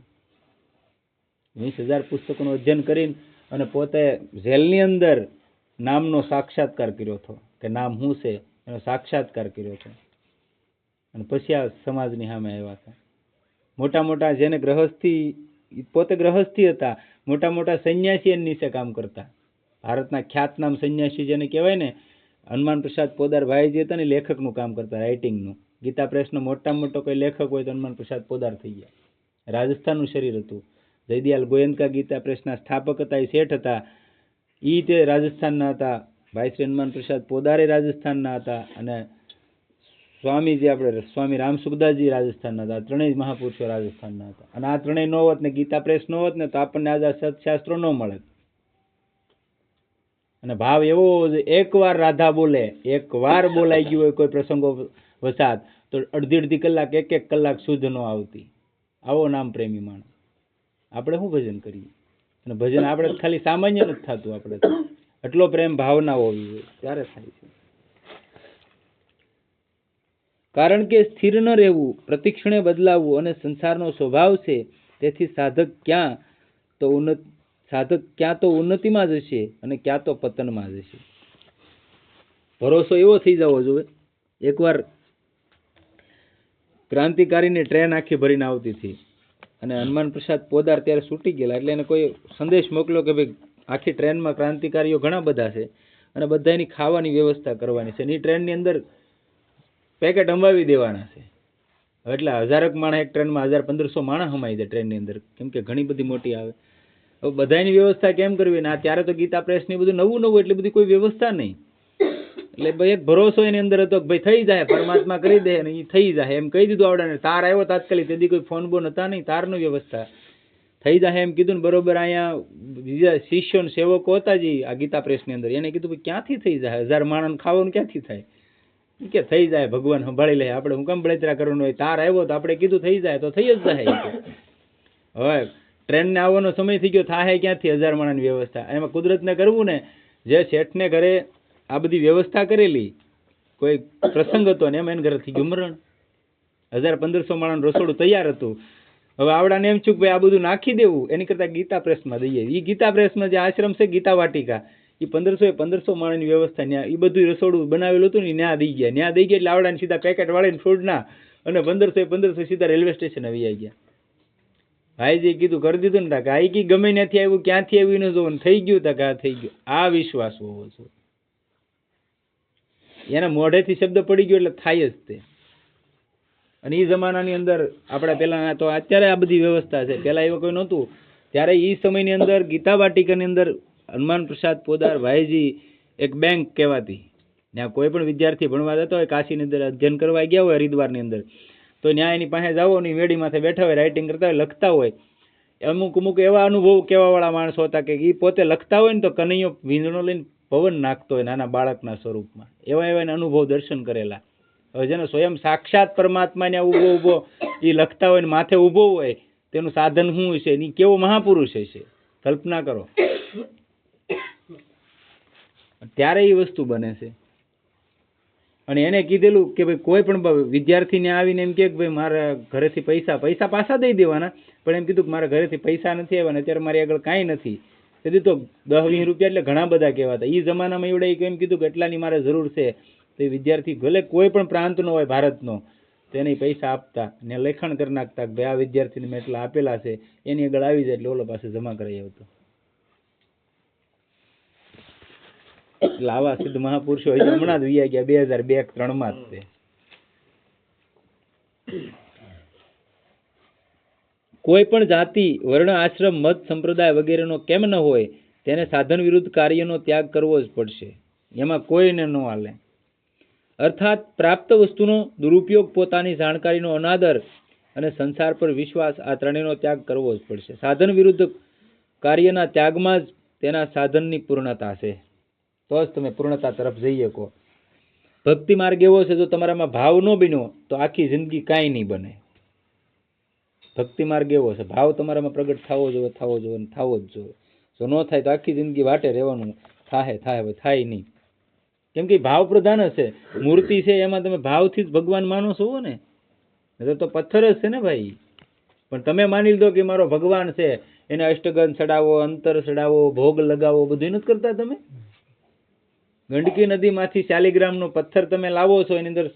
20,000 પુસ્તકોનું અધ્યયન કરીને અને પોતે જેલની અંદર નામનો સાક્ષાત્કાર કર્યો હતો, કે નામ શું છે એનો સાક્ષાત્કાર કર્યો હતો. અને પછી આ સમાજની સામે આવ્યા હતા. મોટા મોટા જેને ગ્રહસ્થી, પોતે ગ્રહસ્થી હતા, મોટા મોટા સંન્યાસી એની નીચે કામ કરતા. ભારતના ખ્યાતનામ સંન્યાસી જેને કહેવાય ને, હનુમાન પ્રસાદ પોદાર ભાઈ જે હતા ને, લેખકનું કામ કરતા, રાઇટિંગનું. ગીતા પ્રેસનો મોટામાં મોટો કોઈ લેખક હોય તો હનુમાન પ્રસાદ પોદાર થઈ ગયા. રાજસ્થાનનું શરીર હતું. જયદયાલ ગોયંકા ગીતા પ્રેસના સ્થાપક હતા, એ શેઠ હતા, એ તે રાજસ્થાનના હતા. ભાઈ શ્રી હનુમાન પ્રસાદ પોદારે રાજસ્થાનના હતા, અને સ્વામીજી આપણે સ્વામી રામ સુખદાસજી રાજસ્થાનના હતા. ત્રણેય મહાપુરુષો રાજસ્થાનના હતા. અને આ ત્રણેય ન હોત ને, ગીતા પ્રેસ ન હોત ને, તો આપણને આજે સત્શાસ્ત્રો ન મળે. અને ભાવ એવો, એકવાર રાધા બોલે, એકવાર બોલાઈ ગયું હોય કોઈ પ્રસંગો વસાત, તો અડધી કલાક, એક કલાક શુદ્ધ ન આવતી. આવો નામ પ્રેમી માણસ. આપણે શું ભજન કરીએ? અને ભજન આપણે ખાલી સામાન્ય નથી થતું. આપણે એટલો પ્રેમ ભાવના હોવી જોઈએ ત્યારે થાય છે. કારણ કે સ્થિર ન રહેવું, પ્રતિક્ષણે બદલાવવું અને સંસારનો સ્વભાવ છે. તેથી સાધક ક્યાં તો ઉન્નતિમાં જશે અને ક્યાં તો પતનમાં જશે. ભરોસો એવો થઈ જવો જોઈએ. એકવાર ક્રાંતિકારીની ટ્રેન આખી ભરીને આવતી હતી, અને હનુમાન પ્રસાદ પોદાર ત્યારે છૂટી ગયેલા, એટલે એને કોઈ સંદેશ મોકલ્યો કે ભાઈ આખી ટ્રેનમાં ક્રાંતિકારીઓ ઘણા બધા છે અને બધાની ખાવાની વ્યવસ્થા કરવાની છે, એ ટ્રેનની અંદર પેકેટ અંબાવી દેવાના છે. એટલે 1000 માણસ એક ટ્રેનમાં, 1500 માણસ હમાઈ જાય ટ્રેનની અંદર, કેમ કે ઘણી બધી મોટી આવે. હવે બધાની વ્યવસ્થા કેમ કરવી? ને ત્યારે તો ગીતા પ્રેસ ની બધું નવું એટલે બધી કોઈ વ્યવસ્થા નહીં. એટલે ભાઈ એક ભરોસો એની અંદર હતો કે ભાઈ થઈ જાય, પરમાત્મા કરી દે, અને એ થઈ જાય એમ કહી દીધું. આવડે તાર આવ્યો તાત્કાલિક, તેથી કોઈ ફોન બોન હતા નહીં, તારની વ્યવસ્થા થઈ જાય એમ કીધું ને. બરોબર અહીંયા બીજા શિષ્યો ને સેવકો હતા જે આ ગીતા પ્રેસની અંદર, એને કીધું ભાઈ ક્યાંથી થઈ જાય, 1000 માણસ ખાવાનું ક્યાંથી થાય? કે થઈ જાય, ભગવાન સંભાળી લે, આપણે હું કામ બળતરા કરવાનું હોય? તાર આવ્યો તો આપણે કીધું થઈ જાય તો થઈ જ જાય. હવે ટ્રેનને આવવાનો સમય થઈ ગયો, થાય ક્યાંથી 1000 માણસની વ્યવસ્થા? એમાં કુદરતને કરવું ને, જે શેઠને ઘરે આ બધી વ્યવસ્થા કરેલી, કોઈ પ્રસંગ હતો ને એમાં એને ઘરે થઈ ગયું મરણ. 1500 માણસનું રસોડું તૈયાર હતું. હવે આવડાને એમ છું કે ભાઈ આ બધું નાખી દેવું, એની કરતાં ગીતા પ્રેસમાં દઈએ. એ ગીતા પ્રેસમાં જે આશ્રમ છે ગીતા વાટિકા, એ 1500 માણસની વ્યવસ્થા ત્યાં એ બધું રસોડું બનાવેલું હતું ને ત્યાં દઈ ગયા એટલે આવડાને સીધા પેકેટ વાળીને ફૂડના અને 1500 સીધા રેલવે સ્ટેશન આવી ગયા. ભાઈજી કીધું કરી દીધું ને તાકે આ કી ગમે ત્યાંથી આવ્યું ક્યાંથી આવ્યું ન જોવું થઈ ગયું તાકે આ થઈ ગયું. આ વિશ્વાસ હોવો જોઈએ. એના મોઢેથી શબ્દ પડી ગયો એટલે થાય જ તે. અને એ જમાનાની અંદર આપણે પહેલા તો અત્યારે આ બધી વ્યવસ્થા છે, પહેલા એવું કોઈ નહોતું. ત્યારે એ સમયની અંદર ગીતા વાટિકાની અંદર હનુમાન પ્રસાદ પોદાર ભાઈજી એક બેંક કહેવાતી. ત્યાં કોઈ પણ વિદ્યાર્થી ભણવા જતો હોય, કાશીની અંદર અધ્યયન કરવા ગયા હોય હરિદ્વારની અંદર, તો ત્યાં એની પાસે જાઓ ને વેડી માથે બેઠા હોય, રાઇટિંગ કરતા હોય, લખતા હોય. અમુક એવા અનુભવ કહેવાવાળા માણસો હતા કે એ પોતે લખતા હોય ને તો કનૈયો વીંધણો લઈને પવન નાખતો હોય નાના બાળકના સ્વરૂપમાં. એવા અનુભવ દર્શન કરેલા. હવે જેનો સ્વયં સાક્ષાત પરમાત્માને ઊભો એ લખતા હોય ને માથે ઊભો હોય, તેનું સાધન શું છે, એ કેવો મહાપુરુષ છે, કલ્પના કરો. ત્યારે એ વસ્તુ બને છે. અને એને કીધેલું કે ભાઈ કોઈ પણ વિદ્યાર્થીને આવીને એમ કે ભાઈ મારા ઘરેથી પૈસા પાછા દઈ દેવાના, પણ એમ કીધું કે મારા ઘરેથી પૈસા નથી આવ્યા ને અત્યારે મારી આગળ કાંઈ નથી. તેથી તો 10-20 રૂપિયા એટલે ઘણા બધા કહેવાતા. એ જમાનામાં એવડે એમ કીધું કે એટલાની મારે જરૂર છે. તો એ વિદ્યાર્થી ભલે કોઈ પણ પ્રાંતનો હોય ભારતનો, તેને પૈસા આપતા ને લેખણ કરી નાખતા કે ભાઈ આ વિદ્યાર્થીને મેં એટલા આપેલા છે, એની આગળ આવી જાય એટલે ઓલો પાસે જમા કરાવી આવતો. એટલે આવા સિદ્ધ મહાપુરુષો હમણાં જ વિયા ગયા 2002-03 જ તે. કોઈ પણ જાતિ, વર્ણ, આશ્રમ, મત, સંપ્રદાય વગેરેનો કેમ ન હોય, તેને સાધન વિરુદ્ધ કાર્યનો ત્યાગ કરવો જ પડશે. એમાં કોઈને ન હાલે. અર્થાત પ્રાપ્ત વસ્તુનો દુરુપયોગ, પોતાની જાણકારીનો અનાદર અને સંસાર પર વિશ્વાસ, આ ત્રણેયનો ત્યાગ કરવો જ પડશે. સાધન વિરુદ્ધ કાર્યના ત્યાગમાં જ તેના સાધનની પૂર્ણતા છે. તો જ તમે પૂર્ણતા તરફ જઈ શકો. ભક્તિ માર્ગ એવો છે, જો તમારામાં ભાવ ન બન્યો તો આખી જિંદગી કાંઈ નહીં બને. ભક્તિ માર્ગ એવો છે, ભાવ તમારામાં પ્રગટ થવો જોઈએ. જો ન થાય તો આખી જિંદગી વાટે રહેવાનું. થાય નહીં. કેમ કે ભાવ પ્રધાન હશે. મૂર્તિ છે એમાં તમે ભાવથી જ ભગવાન માનો છો ને, તો પથ્થર જ છે ને ભાઈ. પણ તમે માની લીધો કે મારો ભગવાન છે, એને અષ્ટગંધ ચડાવો, અંતર ચડાવો, ભોગ લગાવો, બધું નથી કરતા તમે. ગંડકી નદીમાંથી શાલિગ્રામનો પથ્થર તમે લાવો છો, એની અંદર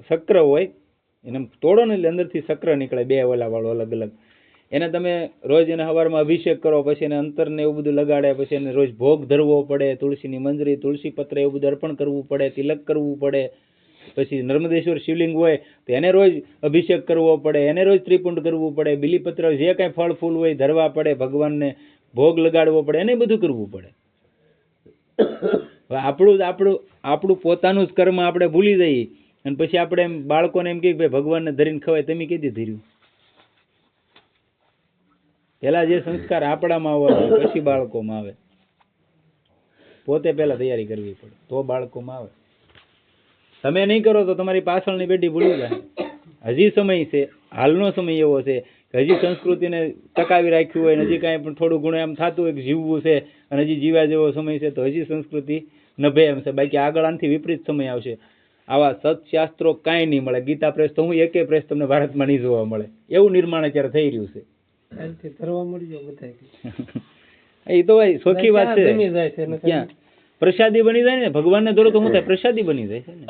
શક્ર હોય, એને તોડો ને એટલે અંદરથી શક્ર નીકળે, 2 ઓલા વાળો અલગ અલગ. એને તમે રોજ એને સવારમાં અભિષેક કરો, પછી એને અંતરને એવું બધું લગાડે, પછી એને રોજ ભોગ ધરવો પડે, તુલસીની મંજરી, તુલસી પત્ર એવું બધું અર્પણ કરવું પડે, તિલક કરવું પડે. પછી નર્મદેશ્વર શિવલિંગ હોય તો એને રોજ અભિષેક કરવો પડે, એને રોજ ત્રિપુંડ કરવું પડે, બિલીપત્ર જે કાંઈ ફળ ફૂલ હોય ધરવા પડે, ભગવાનને ભોગ લગાડવો પડે, એને બધું કરવું પડે. આપણું પોતાનું જ કર્મ આપણે ભૂલી જઈએ અને પછી આપણે એમ બાળકોને એમ કે ભાઈ ભગવાનને ધરીને ખવાય. તમે કીધી ધીર્યું. પેલા જે સંસ્કાર આપણામાં આવે પછી બાળકોમાં આવે. પોતે પેલા તૈયારી કરવી પડે તો બાળકોમાં આવે. તમે નહીં કરો તો તમારી પાછળની પેઢી ભૂલી જાય. હજી સમય છે, હાલનો સમય એવો છે કે હજી સંસ્કૃતિને ટકાવી રાખ્યું હોય, હજી કાંઈ પણ થોડું ઘણું એમ થતું હોય કે જીવવું છે અને હજી જીવા જેવો સમય છે, તો હજી સંસ્કૃતિ નભે એમ છે. બાકી આગળ આનાથી વિપરીત સમય આવશે. આવા સત્શાસ્ત્રો કાંઈ નહીં મળે. ગીતા પ્રેસ તો હું એકે પ્રેસ તમને ભારતમાં નહીં જોવા મળે. એવું નિર્માણ અત્યારે થઈ રહ્યું છે. એ તો ભાઈ સોખી વાત છે. ક્યાં પ્રસાદી બની જાય ને, ભગવાનને ધરો તો શું થાય? પ્રસાદી બની જાય છે ને.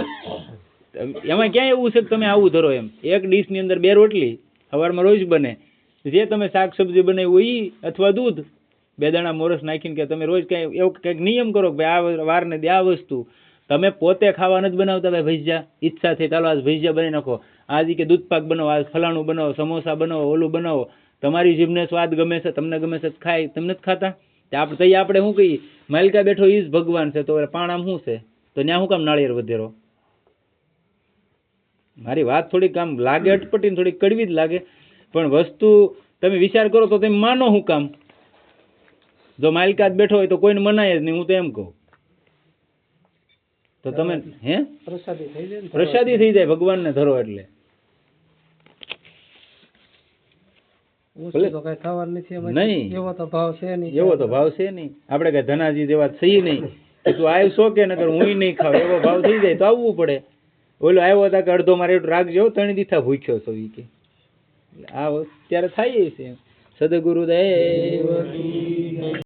એમાં ક્યાં એવું છે કે તમે આવું ધરો એમ. એક ડીશ ની અંદર 2 રોટલી સવારમાં રોજ બને, જે તમે શાક સબ્જી બનાવ્યું એ અથવા દૂધ, 2 દાણા મોરસ નાખીને કે તમે રોજ કઈ એવું કંઈક નિયમ કરો કે ભાઈ આ વારને દે આ વસ્તુ. તમે પોતે ખાવા નથી બનાવતા ભાઈ ભજીયા, ઈચ્છા થઈ ચાલો આજ ભજીયા બનાવી નાખો, આજે કે દૂધ પાક બનાવો, આજ ફલાણું બનાવો, સમોસા બનાવો, ઓલું બનાવો. તમારી જીભને સ્વાદ ગમે છે, તમને ગમે છે ખાય, તમને જ ખાતા. આપણે શું કહીએ માલિકા બેઠો ઈ જ ભગવાન છે, તો પાણામ શું છે? તો ત્યાં શું કામ નાળિયેર વધેરો? મારી વાત થોડીક આમ લાગે અટપટી, થોડીક કડવી જ લાગે, પણ વસ્તુ તમે વિચાર કરો તો તમે માનો શું કામ? જો માલિકા જ બેઠો હોય તો કોઈને મનાય જ નહીં. હું તો એમ કહું તો તમે પ્રસાદી થઈ જાય ભગવાનને ધરો એટલે. નહીં એવો તો ભાવ છે નહીં. આપણે કઈ ધનાજી જેવા થઈ નહીં તું આવશો કે નકર હું નહીં ખાવ એવો ભાવ થઈ જાય તો આવવું પડે. ઓલો આવ્યો હતા કે અડધો મારે એટલું રાખજો 3 દીથા ભૂખ્યો છો ઈ કે આ ત્યારે થાય છે સદગુરુદેવ